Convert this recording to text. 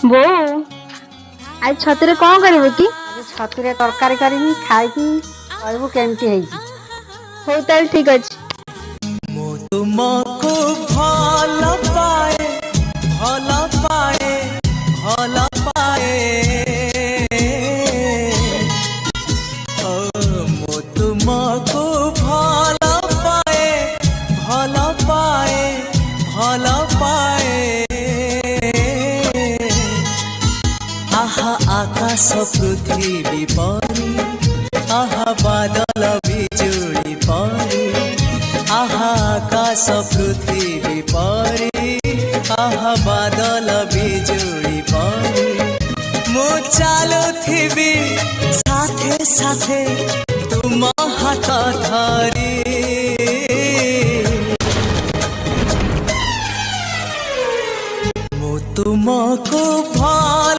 ବୋଉ ଆଜି ଛତୁରେ କଣ କରିବୁ କି? ଆଜି ଛତୁରେ ତରକାରୀ କରିବି, ଖାଇକି କହିବୁ କେମିତି ହେଇଛି। ହଉ ତାହେଲେ ଠିକ ଅଛି। ମୁଁ ତୁମକୁ ଭଲ ପାଏ, ଭଲ ପାଏ, ଭଲ ପାଏ। ଓ ମୁଁ ତୁମକୁ ଭଲ ପାଏ, ଭଲ ପାଏ, ଭଲ ପାଏ। आहा आकाश पृथ्वी परी, आहा बादल बिजुली परी। आहा आकाश पृथ्वी परी, आहा बादल बिजुली परी। मु चालुथिबी साथे साथे तुम हाथ धरी। मु तुमको